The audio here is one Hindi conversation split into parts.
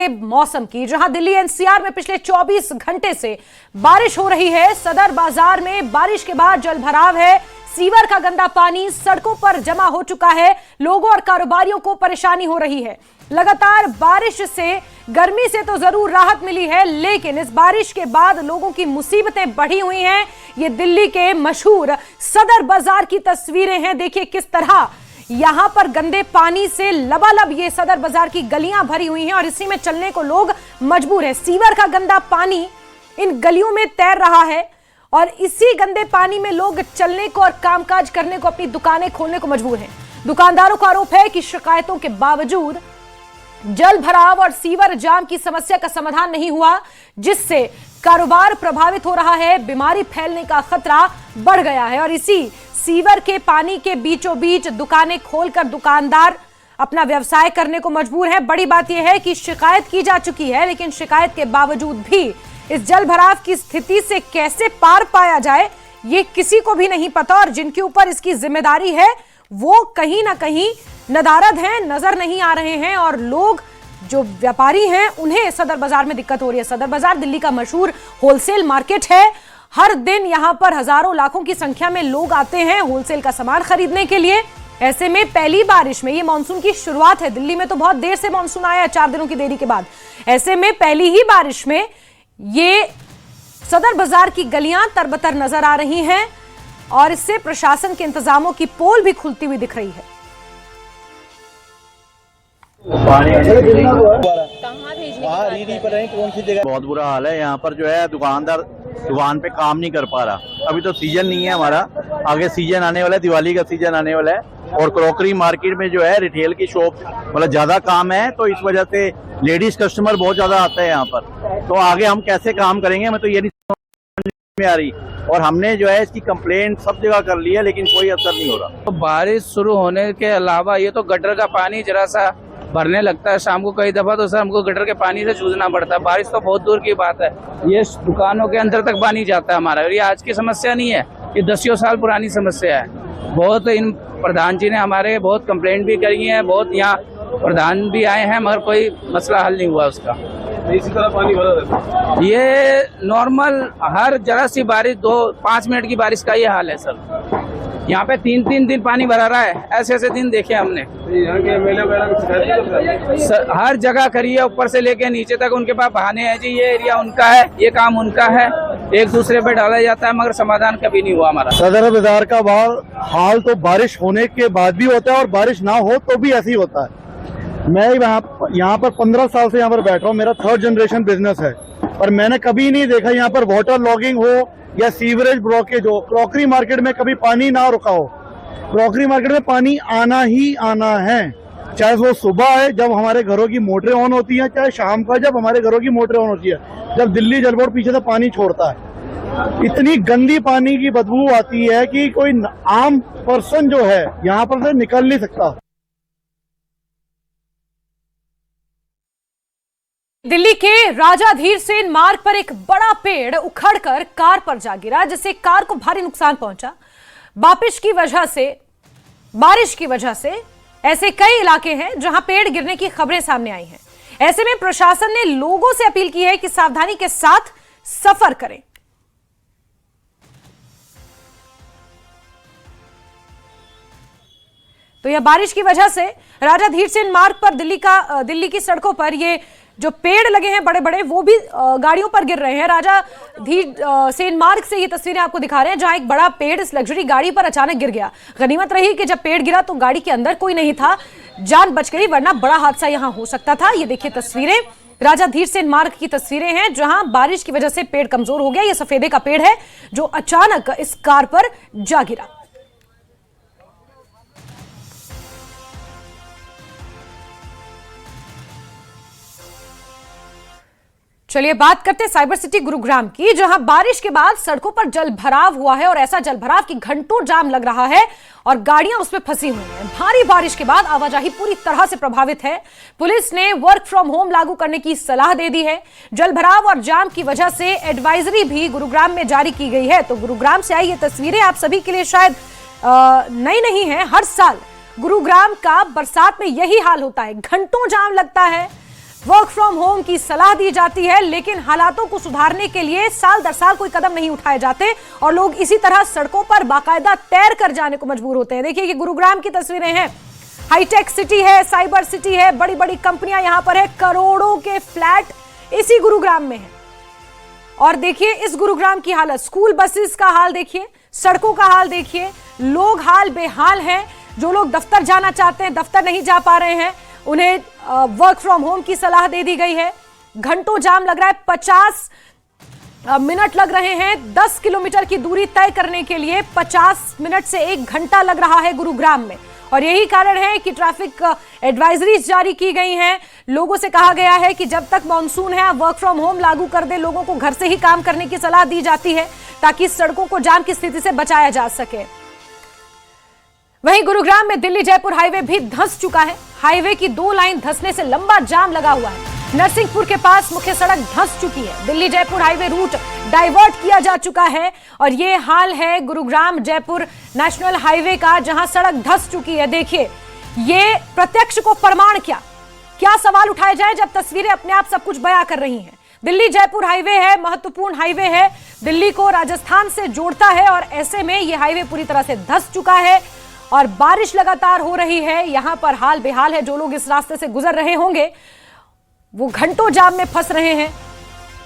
मौसम की, जहां दिल्ली एनसीआर में पिछले 24 घंटे से बारिश हो रही है। सदर बाजार में बारिश के बाद जलभराव है। सीवर का गंदा पानी सड़कों पर जमा हो चुका है। लोगों और कारोबारियों को परेशानी हो रही है। लगातार बारिश से गर्मी से तो जरूर राहत मिली है, लेकिन इस बारिश के बाद लोगों की मुसीबतें बढ़ी हुई हैं। ये दिल्ली के मशहूर सदर बाजार की तस्वीरें हैं। देखिए किस तरह यहां पर गंदे पानी से लबालब ये सदर बाजार की गलियां भरी हुई हैं और इसी में चलने को लोग मजबूर हैं। सीवर का गंदा पानी इन गलियों में तैर रहा है और इसी गंदे पानी में लोग चलने को और कामकाज करने को, अपनी दुकानें खोलने को मजबूर हैं। दुकानदारों का आरोप है कि शिकायतों के बावजूद जल भराव और सीवर जाम की समस्या का समाधान नहीं हुआ, जिससे कारोबार प्रभावित हो रहा है। बीमारी फैलने का खतरा बढ़ गया है और इसी सीवर के पानी के बीचों बीच दुकानें खोलकर दुकानदार अपना व्यवसाय करने को मजबूर हैं। बड़ी बात यह है कि शिकायत की जा चुकी है, लेकिन शिकायत के बावजूद भी इस जल भराव की स्थिति से कैसे पार पाया जाए ये किसी को भी नहीं पता और जिनके ऊपर इसकी जिम्मेदारी है वो कहीं ना कहीं नदारद हैं, नजर नहीं आ रहे हैं और लोग जो व्यापारी हैं उन्हें सदर बाजार में दिक्कत हो रही है। सदर बाजार दिल्ली का मशहूर होलसेल मार्केट है। हर दिन यहां पर हजारों लाखों की संख्या में लोग आते हैं होलसेल का सामान खरीदने के लिए। ऐसे में पहली बारिश में, ये मानसून की शुरुआत है, दिल्ली में तो बहुत देर से मानसून आया, 4 दिनों की देरी के बाद। ऐसे में पहली ही बारिश में ये सदर बाजार की गलियां तरबतर नजर आ रही हैं और इससे प्रशासन के इंतजामों की पोल भी खुलती हुई दिख रही है। कौन सी जगह? बहुत बुरा हाल है यहाँ पर। जो है दुकानदार दुकान पे काम नहीं कर पा रहा। अभी तो सीजन नहीं है हमारा, आगे सीजन आने वाला है, दिवाली का सीजन आने वाला है और क्रॉकरी मार्केट में जो है रिटेल की शॉप मतलब ज्यादा काम है, तो इस वजह से लेडीज कस्टमर बहुत ज्यादा आता है यहाँ पर। तो आगे हम कैसे काम करेंगे, हमें तो ये नहीं समझ में आ रही। और हमने जो है इसकी कंप्लेंट सब जगह कर ली है, लेकिन कोई असर नहीं हो रहा। तो बारिश शुरू होने के अलावा ये तो गटर का पानी जरा सा भरने लगता है शाम को कई दफा, तो सर हमको गटर के पानी से जूझना पड़ता है। बारिश तो बहुत दूर की बात है, ये दुकानों के अंदर तक पानी जाता है हमारा। और ये आज की समस्या नहीं है, ये 10 साल पुरानी समस्या है। बहुत इन प्रधान जी ने हमारे बहुत कंप्लेंट भी करी है, बहुत यहाँ प्रधान भी आए हैं, मगर कोई मसला हल नहीं हुआ उसका। इसी तरह पानी भरा रहता है। ये नॉर्मल हर जरा सी बारिश 2-5 मिनट की बारिश का ये हाल है सर। यहाँ पे 3-3 दिन पानी भरा रहा है, ऐसे ऐसे दिन देखे हमने। यहाँ के एमएलए वगैरह हर जगह करी है, ऊपर से लेके नीचे तक उनके पास बहाने हैं जी, ये एरिया उनका है, ये काम उनका है, एक दूसरे पे डाला जाता है, मगर समाधान कभी नहीं हुआ हमारा। सदर बाजार का हाल तो बारिश होने के बाद भी होता है और बारिश ना हो तो भी ऐसे ही होता है। मैं यहाँ पर 15 साल से यहाँ पर बैठ रहा हूँ, मेरा 3rd जनरेशन बिजनेस है, पर मैंने कभी नहीं देखा यहाँ पर वाटर लॉगिंग हो या सीवरेज ब्लॉकेज हो। क्रॉकरी मार्केट में कभी पानी ना रुका हो। क्रॉकरी मार्केट में पानी आना ही आना है, चाहे वो सुबह है जब हमारे घरों की मोटरें ऑन होती हैं, चाहे शाम का जब हमारे घरों की मोटरें ऑन होती है, जब दिल्ली जल बोर्ड पीछे से पानी छोड़ता है। इतनी गंदी पानी की बदबू आती है कि कोई आम पर्सन जो है यहाँ पर से निकल नहीं सकता। दिल्ली के राजा धीर सेन मार्ग पर एक बड़ा पेड़ उखड़कर कार पर जा गिरा, जिससे कार को भारी नुकसान पहुंचा। बारिश की वजह से ऐसे कई इलाके हैं जहां पेड़ गिरने की खबरें सामने आई हैं। ऐसे में प्रशासन ने लोगों से अपील की है कि सावधानी के साथ सफर करें। तो यह बारिश की वजह से राजा धीर सेन मार्ग पर दिल्ली की सड़कों पर ये जो पेड़ लगे हैं बड़े बड़े, वो भी गाड़ियों पर गिर रहे हैं। राजा धीर सेन मार्ग से ये तस्वीरें आपको दिखा रहे हैं, जहां एक बड़ा पेड़ इस लग्जरी गाड़ी पर अचानक गिर गया। गनीमत रही कि जब पेड़ गिरा तो गाड़ी के अंदर कोई नहीं था, जान बच गई, वरना बड़ा हादसा यहां हो सकता था। ये देखिए तस्वीरें राजा धीर सेन मार्ग की तस्वीरें हैं, जहां बारिश की वजह से पेड़ कमजोर हो गया। ये सफेदे का पेड़ है जो अचानक इस कार पर जा गिरा। चलिए बात करते हैं साइबर सिटी गुरुग्राम की, जहां बारिश के बाद सड़कों पर जल भराव हुआ है और ऐसा जल भराव कि घंटों जाम लग रहा है और गाड़ियां उसमें फंसी हुई हैं। भारी बारिश के बाद आवाजाही पूरी तरह से प्रभावित है। पुलिस ने वर्क फ्रॉम होम लागू करने की सलाह दे दी है। जल भराव और जाम की वजह से एडवाइजरी भी गुरुग्राम में जारी की गई है। तो गुरुग्राम से आई ये तस्वीरें आप सभी के लिए शायद नई नहीं है। हर साल गुरुग्राम का बरसात में यही हाल होता है, घंटों जाम लगता है। वर्क फ्रॉम होम की सलाह दी जाती है, लेकिन हालातों को सुधारने के लिए साल दर साल कोई कदम नहीं उठाए जाते और लोग इसी तरह सड़कों पर बाकायदा तैर कर जाने को मजबूर होते हैं। देखिए, ये गुरुग्राम की तस्वीरें हैं। हाईटेक सिटी है, साइबर सिटी है, बड़ी बड़ी कंपनियां यहां पर है, करोड़ों के फ्लैट इसी गुरुग्राम में है। और देखिए इस गुरुग्राम की हालत, स्कूल बसेस का हाल देखिए, सड़कों का हाल देखिए, लोग हाल बेहाल हैं। जो लोग दफ्तर जाना चाहते हैं, दफ्तर नहीं जा पा रहे हैं, उन्हें वर्क फ्रॉम होम की सलाह दे दी गई है। घंटों जाम लग रहा है, 50 मिनट लग रहे हैं। 10 किलोमीटर की दूरी तय करने के लिए 50 मिनट से 1 घंटा लग रहा है गुरुग्राम में। और यही कारण है कि ट्रैफिक एडवाइजरीज जारी की गई हैं। लोगों से कहा गया है कि जब तक मॉनसून है, वर्क फ्रॉम होम लागू कर दे। लोगों को घर से ही काम करने की सलाह दी जाती है ताकि सड़कों को जाम की स्थिति से बचाया जा सके। वहीं गुरुग्राम में दिल्ली जयपुर हाईवे भी धंस चुका है। हाईवे की 2 लाइन धंसने से लंबा जाम लगा हुआ है। नरसिंहपुर के पास मुख्य सड़क धंस चुकी है। Delhi Jaipur highway route divert किया जा चुका है और ये हाल है गुरुग्राम जयपुर नेशनल हाईवे का, जहां सड़क धंस चुकी है। देखिए, ये प्रत्यक्ष को प्रमाण क्या सवाल उठाए जाए जब तस्वीरें अपने आप सब कुछ बयां कर रही हैं। दिल्ली जयपुर हाईवे है, महत्वपूर्ण हाईवे है, दिल्ली को राजस्थान से जोड़ता है और ऐसे में यह हाईवे पूरी तरह से धंस चुका है और बारिश लगातार हो रही है। यहां पर हाल बेहाल है। जो लोग इस रास्ते से गुजर रहे होंगे वो घंटों जाम में फंस रहे हैं।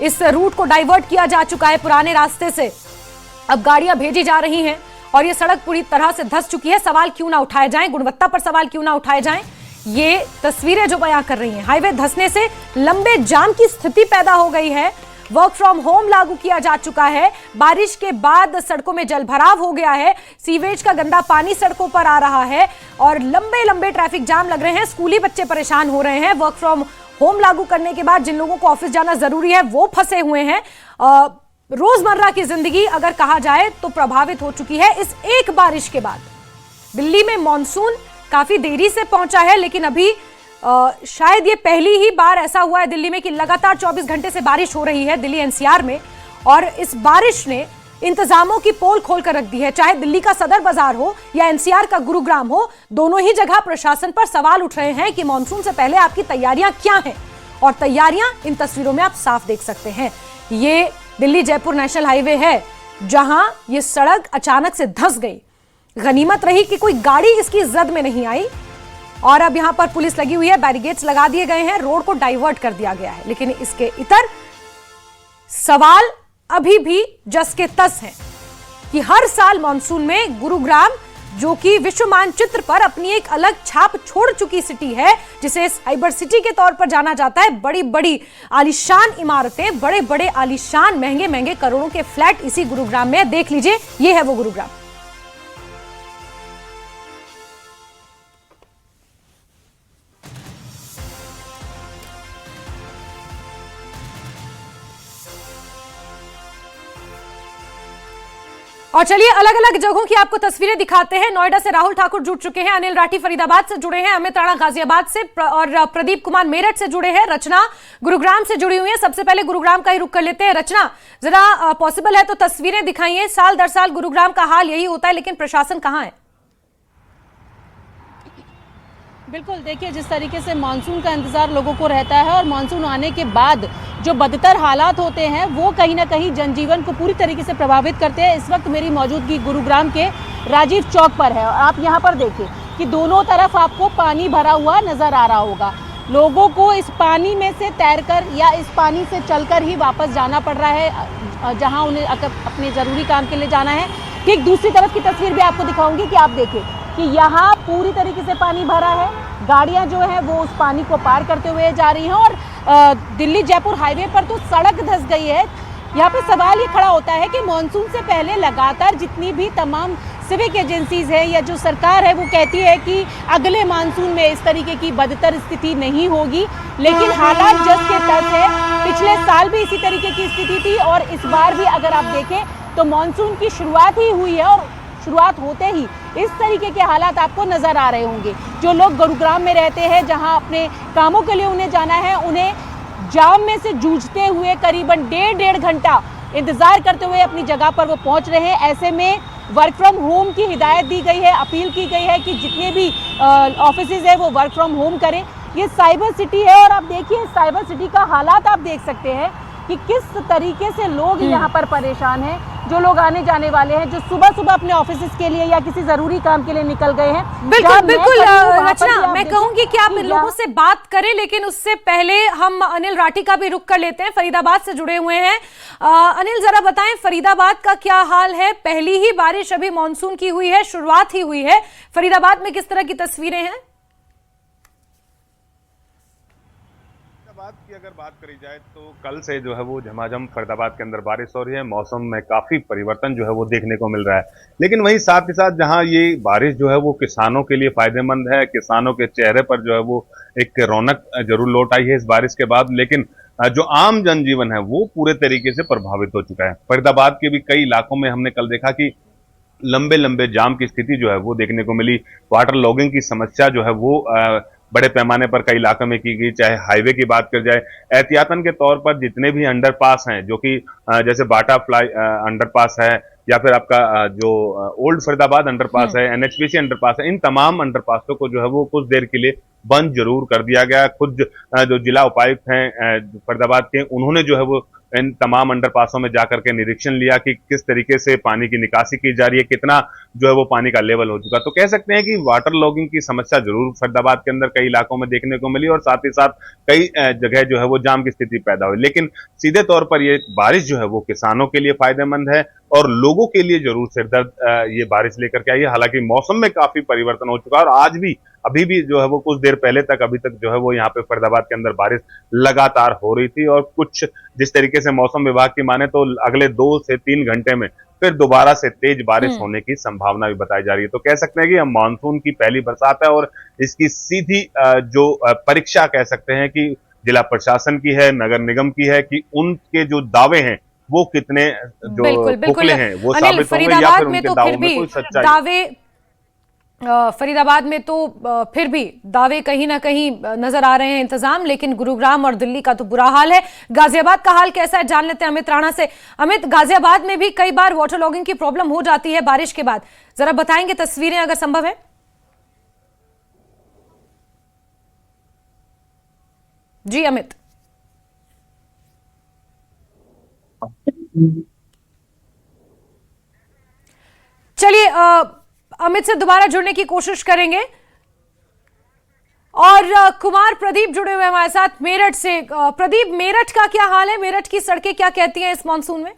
इस रूट को डाइवर्ट किया जा चुका है पुराने रास्ते से, अब गाड़ियां भेजी जा रही हैं और ये सड़क पूरी तरह से धंस चुकी है। सवाल क्यों ना उठाए जाएं, गुणवत्ता पर सवाल क्यों ना उठाए जाएं, ये तस्वीरें जो बयां कर रही हैं। हाईवे धंसने से लंबे जाम की स्थिति पैदा हो गई है। वर्क फ्रॉम होम लागू किया जा चुका है। बारिश के बाद सड़कों में जलभराव हो गया है, सीवेज का गंदा पानी सड़कों पर आ रहा है और लंबे लंबे ट्रैफिक जाम लग रहे हैं। स्कूली बच्चे परेशान हो रहे हैं। वर्क फ्रॉम होम लागू करने के बाद जिन लोगों को ऑफिस जाना जरूरी है वो फंसे हुए हैं। रोजमर्रा की जिंदगी अगर कहा जाए तो प्रभावित हो चुकी है इस एक बारिश के बाद। दिल्ली में मॉनसून काफी देरी से पहुंचा है, लेकिन अभी शायद ये पहली ही बार ऐसा हुआ है दिल्ली में कि लगातार 24 घंटे से बारिश हो रही है दिल्ली एनसीआर में। और इस बारिश ने इंतजामों की पोल खोल कर रख दी है। चाहे दिल्ली का सदर बाजार हो या एनसीआर का गुरुग्राम हो, दोनों ही जगह प्रशासन पर सवाल उठ रहे हैं कि मॉनसून से पहले आपकी तैयारियां क्या हैं। और तैयारियां इन तस्वीरों में आप साफ देख सकते हैं। ये दिल्ली जयपुर नेशनल हाईवे है जहां ये सड़क अचानक से धंस गई। गनीमत रही कि कोई गाड़ी इसकी जद में नहीं आई और अब यहां पर पुलिस लगी हुई है, बैरिकेड्स लगा दिए गए हैं, रोड को डाइवर्ट कर दिया गया है। लेकिन इसके इतर सवाल अभी भी जस के तस हैं कि हर साल मॉनसून में गुरुग्राम, जो कि विश्व मानचित्र पर अपनी एक अलग छाप छोड़ चुकी सिटी है, जिसे साइबर सिटी के तौर पर जाना जाता है, बड़ी बड़ी आलीशान इमारतें, बड़े बड़े आलीशान महंगे महंगे करोड़ों के फ्लैट इसी गुरुग्राम में। देख लीजिए, ये है वो गुरुग्राम। और चलिए अलग अलग जगहों की आपको तस्वीरें दिखाते हैं। नोएडा से राहुल ठाकुर जुड़ चुके हैं, अनिल राठी फरीदाबाद से जुड़े हैं, अमित राणा गाजियाबाद से और प्रदीप कुमार मेरठ से जुड़े हैं, रचना गुरुग्राम से जुड़ी हुई है। सबसे पहले गुरुग्राम का ही रुख कर लेते हैं। रचना, जरा पॉसिबल है तो तस्वीरें दिखाइए। साल दर साल गुरुग्राम का हाल यही होता है, लेकिन प्रशासन कहां है? बिल्कुल, देखिए जिस तरीके से मानसून का इंतजार लोगों को रहता है और मानसून आने के बाद जो बदतर हालात होते हैं वो कहीं ना कहीं जनजीवन को पूरी तरीके से प्रभावित करते हैं। इस वक्त मेरी मौजूदगी गुरुग्राम के राजीव चौक पर है और आप यहाँ पर देखिए कि दोनों तरफ आपको पानी भरा हुआ नजर आ रहा होगा। लोगों को इस पानी में से तैरकर या इस पानी से चलकर ही वापस जाना पड़ रहा है जहाँ उन्हें अपने ज़रूरी काम के लिए जाना है। ठीक दूसरी तरफ की तस्वीर भी आपको दिखाऊंगी कि आप देखिए कि यहाँ पूरी तरीके से पानी भरा है। गाड़ियाँ जो है वो उस पानी को पार करते हुए जा रही हैं और दिल्ली जयपुर हाईवे पर तो सड़क धंस गई है। यहाँ पे सवाल ये खड़ा होता है कि मॉनसून से पहले लगातार जितनी भी तमाम सिविक एजेंसीज है या जो सरकार है वो कहती है कि अगले मानसून में इस तरीके की बदतर स्थिति नहीं होगी, लेकिन हालात जस के तस है। पिछले साल भी इसी तरीके की स्थिति थी और इस बार भी अगर आप देखें तो मॉनसून की शुरुआत ही हुई है और शुरुआत होते ही इस तरीके के हालात आपको नजर आ रहे होंगे। जो लोग गुरुग्राम में रहते हैं, जहां अपने कामों के लिए उन्हें जाना है, उन्हें जाम में से जूझते हुए करीबन डेढ़ घंटा इंतजार करते हुए अपनी जगह पर वो पहुंच रहे हैं। ऐसे में वर्क फ्रॉम होम की हिदायत दी गई है, अपील की गई है कि जितने भी ऑफिसेज है वो वर्क फ्रॉम होम करें। ये साइबर सिटी है और आप देखिए साइबर सिटी का हालात आप देख सकते हैं कि किस तरीके से लोग यहाँ पर परेशान हैं। जो लोग आने जाने वाले हैं, जो सुबह सुबह अपने ऑफिस के लिए या किसी जरूरी काम के लिए निकल गए हैं। बिल्कुल बिल्कुल रचना, मैं कहूंगी कि आप इन लोगों से बात करें, लेकिन उससे पहले हम अनिल राठी का भी रुख कर लेते हैं, फरीदाबाद से जुड़े हुए हैं। अनिल, जरा बताएं फरीदाबाद का क्या हाल है? पहली ही बारिश अभी मानसून की हुई है, शुरुआत ही हुई है। फरीदाबाद में किस तरह की तस्वीरें हैं? की अगर बात करी जाए तो कल से जो है वो झमाझम फरीदाबाद के अंदर बारिश हो रही है। मौसम में काफी परिवर्तन जो है वो देखने को मिल रहा है, लेकिन वहीं साथ ही साथ जहां ये बारिश जो है वो किसानों के लिए फायदेमंद है, किसानों के चेहरे पर जो है वो एक रौनक जरूर लौट आई है इस बारिश के बाद, लेकिन जो आम जनजीवन है वो पूरे तरीके से प्रभावित हो चुका है। फरीदाबाद के भी कई इलाकों में हमने कल देखा कि लंबे लंबे जाम की स्थिति जो है वो देखने को मिली। वाटर लॉगिंग की समस्या जो है वो बड़े पैमाने पर कई इलाकों में की गई। चाहे हाईवे की बात कर जाए, एहतियातन के तौर पर जितने भी अंडरपास हैं, जो कि जैसे बाटा फ्लाई अंडरपास है या फिर आपका जो ओल्ड फरीदाबाद अंडरपास है, एनएचपीसी अंडरपास है, इन तमाम अंडरपासों को जो है वो कुछ देर के लिए बंद जरूर कर दिया गया। खुद जो जिला उपायुक्त हैं फरीदाबाद के, उन्होंने जो है वो इन तमाम अंडरपासों में जाकर के निरीक्षण लिया कि किस तरीके से पानी की निकासी की जा रही है, कितना जो है वो पानी का लेवल हो चुका। तो कह सकते हैं कि वाटर लॉगिंग की समस्या जरूर फरीदाबाद के अंदर कई इलाकों में देखने को मिली और साथ ही साथ कई जगह जो है वो जाम की स्थिति पैदा हुई। लेकिन सीधे तौर पर ये बारिश जो है वो किसानों के लिए फायदेमंद है और लोगों के लिए जरूर सिरदर्द ये बारिश लेकर के आई है। हालांकि मौसम में काफी परिवर्तन हो चुका है और आज भी अभी भी जो है वो कुछ देर पहले तक अभी तक जो है वो यहाँ पे फरीदाबाद के अंदर बारिश लगातार हो रही थी और कुछ जिस तरीके से मौसम विभाग की माने तो अगले 2 से 3 घंटे में फिर दोबारा से तेज बारिश होने की संभावना भी बताई जा रही है। तो कह सकते हैं कि मानसून की पहली बरसात है और इसकी सीधी जो परीक्षा कह सकते हैं कि जिला प्रशासन की है, नगर निगम की है कि उनके जो दावे हैं वो कितने जो पुखले हैं वो साबित होंगे या फिर उनके दावों में कोई सच्चाई। फरीदाबाद में तो फिर भी दावे कहीं ना कहीं नजर आ रहे हैं, इंतजाम, लेकिन गुरुग्राम और दिल्ली का तो बुरा हाल है। गाजियाबाद का हाल कैसा है जान लेते हैं अमित राणा से। अमित, गाजियाबाद में भी कई बार वाटर लॉगिंग की प्रॉब्लम हो जाती है बारिश के बाद, जरा बताएंगे तस्वीरें अगर संभव है। जी अमित। चलिए अमित से दोबारा जुड़ने की कोशिश करेंगे और कुमार प्रदीप जुड़े हुए हमारे साथ मेरठ से। प्रदीप, मेरठ का क्या हाल है? मेरठ की सड़कें क्या कहती हैं इस मानसून में?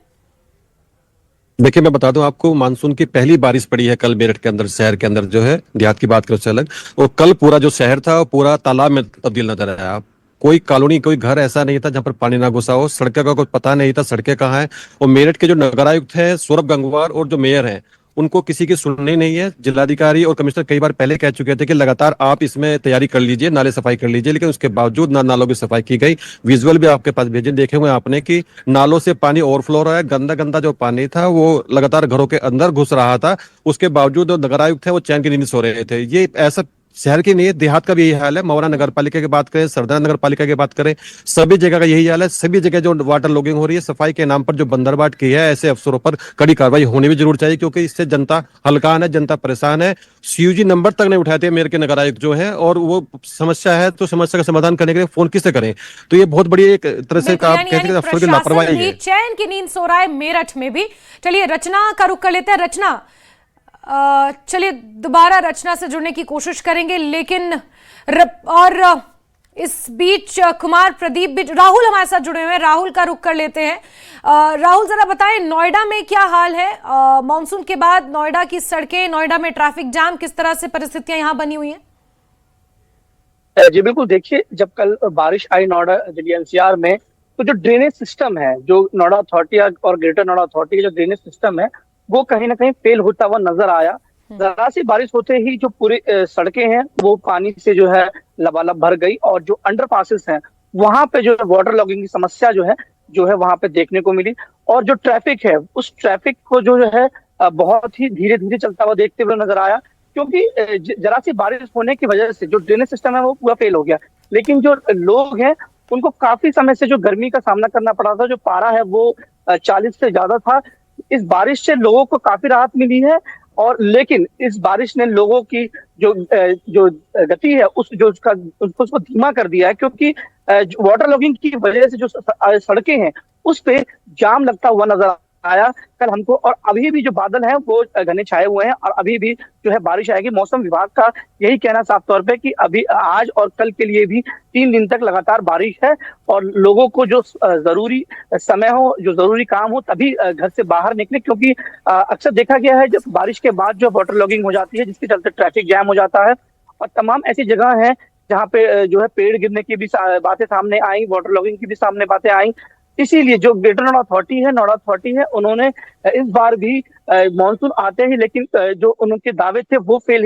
देखिए, मैं बता दूं आपको, मानसून की पहली बारिश पड़ी है कल मेरठ के अंदर, शहर के अंदर जो है, देहात की बात करो उससे अलग। और कल पूरा जो शहर था वो पूरा तालाब में तब्दील नजर आया। कोई कॉलोनी, कोई घर ऐसा नहीं था जहां पर पानी ना घुसा हो। सड़कों का कोई पता नहीं था, सड़कें कहाँ हैं। और मेरठ के जो नगरायुक्त है सौरभ गंगवार और जो मेयर है उनको किसी की सुननी नहीं है। जिलाधिकारी और कमिश्नर कई बार पहले कह चुके थे कि लगातार आप इसमें तैयारी कर लीजिए, नाले सफाई कर लीजिए, लेकिन उसके बावजूद ना नालों की सफाई की गई। विजुअल भी आपके पास भेजे, देखे हुए आपने कि नालों से पानी ओवरफ्लो हो रहा है। गंदा गंदा जो पानी था वो लगातार घरों के अंदर घुस रहा था। उसके बावजूद जो नगरायुक्त थे वो चैन की नींद सो रहे थे। ये ऐसा शहर की नहीं है, देहात का भी यही हाल है। मौरा नगर पालिका की बात करें, सरदार नगर पालिका की बात करें, सभी जगह का यही हाल है। सभी जगह जो वाटर लॉगिंग हो रही है, सफाई के नाम पर जो बंदरबाट की है, ऐसे अफसरों पर कड़ी कार्रवाई होनी भी जरूर चाहिए, क्योंकि इससे जनता हलकान है, जनता परेशान है। सीयूजी नंबर तक नहीं उठाते मेयर के नगर आयुक्त जो है, और वो समस्या है तो समस्या का समाधान करने के लिए फोन किससे करें? तो ये बहुत बड़ी एक तरह से अफसर की लापरवाही है। चैन की नींद सो रहा है मेरठ में भी। चलिए रचना का रुख कर लेते हैं। रचना, चलिए दोबारा रचना से जुड़ने की कोशिश करेंगे, लेकिन और इस बीच कुमार प्रदीप भी, राहुल हमारे साथ जुड़े हुए हैं, राहुल का रुख कर लेते हैं। राहुल, जरा बताएं नोएडा में क्या हाल है? मानसून के बाद नोएडा की सड़कें, नोएडा में ट्रैफिक जाम, किस तरह से परिस्थितियां यहां बनी हुई हैं? जी बिल्कुल, देखिए जब कल बारिश आई नोएडा दिल्ली एनसीआर में, तो जो ड्रेनेज सिस्टम है, जो नोएडा अथॉरिटी और ग्रेटर नोएडा अथॉरिटी का जो ड्रेनेज सिस्टम है वो कहीं ना कहीं फेल होता हुआ नजर आया। जरा सी बारिश होते ही जो पूरी सड़कें हैं वो पानी से जो है लबालब भर गई, और जो अंडरपासेस हैं वहां पे जो वाटर लॉगिंग की समस्या जो है वहां पे देखने को मिली। और जो ट्रैफिक है उस ट्रैफिक को जो है बहुत ही धीरे धीरे चलता हुआ देखते हुए नजर आया, क्योंकि जरा सी बारिश होने की वजह से जो ड्रेनेज सिस्टम है वो पूरा फेल हो गया। लेकिन जो लोग हैं उनको काफी समय से जो गर्मी का सामना करना पड़ा था, जो पारा है वो 40 से ज्यादा था, इस बारिश से लोगों को काफी राहत मिली है। और लेकिन इस बारिश ने लोगों की जो गति है उसको धीमा कर दिया है, क्योंकि वाटर लॉगिंग की वजह से जो सड़कें हैं उस पे जाम लगता हुआ नजर आया कल हमको। और अभी भी जो बादल हैं वो घने छाए हुए हैं और अभी भी जो है बारिश आएगी। मौसम विभाग का यही कहना साफ तौर पे कि अभी आज और कल के लिए भी 3 दिन तक लगातार बारिश है और लोगों को जो जरूरी समय हो, जो जरूरी काम हो, तभी घर से बाहर निकले, क्योंकि अक्सर देखा गया है जब बारिश के बाद जो वाटर लॉगिंग हो जाती है जिसके चलते ट्रैफिक जैम हो जाता है और तमाम ऐसी जगह है जहाँ पे जो है पेड़ गिरने की भी बातें सामने आई, वाटर लॉगिंग की भी सामने बातें आई। इसीलिए जो ग्रेटर नोएडा अथॉरिटी है उन्होंने इस बार भी मानसून आते ही लेकिन जो उनके दावे थे वो फेल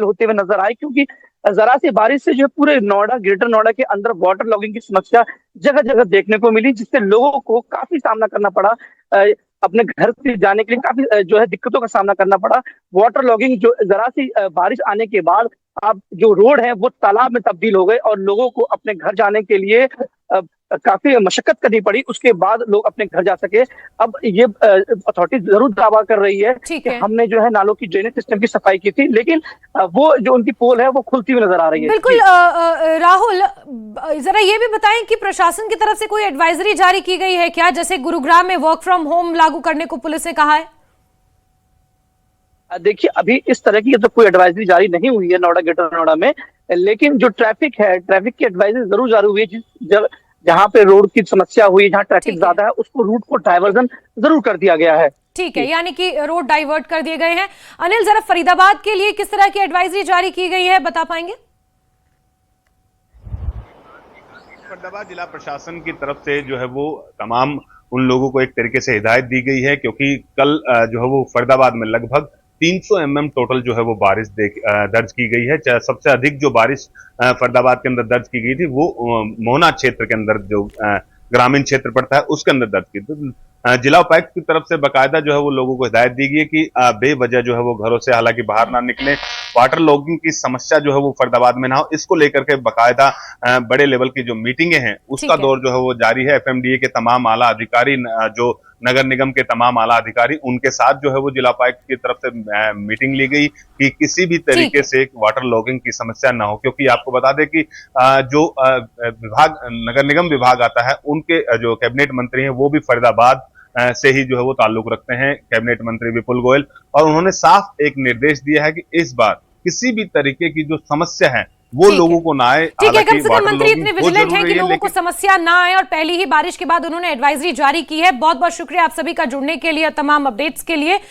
होते हुए नजर आए, क्योंकि जरा सी बारिश से जो पूरे ग्रेटर नोएडा के अंदर वाटर लॉगिंग की समस्या जगह जगह देखने को मिली, जिससे लोगों को काफी सामना करना पड़ा, अपने घर से जाने के लिए काफी जो है दिक्कतों का सामना करना पड़ा। वाटर लॉगिंग जो जरा सी बारिश आने के बाद अब जो रोड है वो तालाब में तब्दील हो गए और लोगों को अपने घर जाने के लिए काफी मशक्कत करनी पड़ी, उसके बाद लोग अपने घर जा सके। अब ये अथॉरिटी जरूर दावा कर रही है कि हमने जो है नालों की ड्रेनेज सिस्टम की सफाई की थी, लेकिन वो जो उनकी पोल है वो खुलती हुई नजर आ रही है। बिल्कुल राहुल, जरा ये भी बताएं कि प्रशासन की तरफ से कोई एडवाइजरी जारी की गई है क्या? जैसे गुरुग्राम में वर्क फ्रॉम होम लागू करने को पुलिस ने कहा है। देखिए अभी इस तरह की तो कोई एडवाइजरी जारी नहीं हुई है ग्रेटर नोएडा में, लेकिन जो ट्रैफिक की एडवाइजरी जरूर जारी हुई है। जहाँ पे रोड की समस्या हुई, जहाँ ट्रैफिक ज्यादा है, उसको रूट को डाइवर्जन जरूर कर दिया गया है। ठीक है, यानी कि रोड डाइवर्ट कर दिए गए हैं। अनिल, जरा फरीदाबाद के लिए किस तरह की एडवाइजरी जारी की गई है, बता पाएंगे? फरीदाबाद जिला प्रशासन की तरफ से जो है वो तमाम उन लोगों को एक तरीके से हिदायत दी गई है, क्योंकि कल जो है वो फरीदाबाद में लगभग 300 mm टोटल जो है वो बारिश दर्ज की गई है। सबसे अधिक जो बारिश फरीदाबाद के अंदर दर्ज की गई थी वो मोहना क्षेत्र के अंदर जो ग्रामीण क्षेत्र पड़ता है उसके अंदर दर्ज की। तो जिला उपायुक्त की तरफ से बाकायदा जो है वो लोगों को हिदायत दी गई है कि बेवजह जो है वो घरों से हालांकि बाहर ना निकले। वाटर लॉगिंग की समस्या जो है वो फरीदाबाद में ना हो, इसको लेकर के बाकायदा बड़े लेवल की जो मीटिंगें हैं उसका दौर जो है वो जारी है। FMDA के तमाम आला अधिकारी, जो नगर निगम के तमाम आला अधिकारी, उनके साथ जो है वो जिला उपायुक्त की तरफ से मीटिंग ली गई कि किसी भी तरीके से वाटर लॉगिंग की समस्या ना हो, क्योंकि आपको बता दें कि जो विभाग नगर निगम विभाग आता है उनके जो कैबिनेट मंत्री हैं वो भी फरीदाबाद से ही जो है वो ताल्लुक रखते हैं, कैबिनेट मंत्री विपुल गोयल, और उन्होंने साफ एक निर्देश दिया है कि इस बार किसी भी तरीके की जो समस्या है वो लोगों को ना आए। ठीक है, कम से कम मंत्री इतने विजिलेंट हैं कि लोगों को समस्या ना आए और पहली ही बारिश के बाद उन्होंने एडवाइजरी जारी की है। बहुत बहुत शुक्रिया आप सभी का जुड़ने के लिए और तमाम अपडेट्स के लिए। तो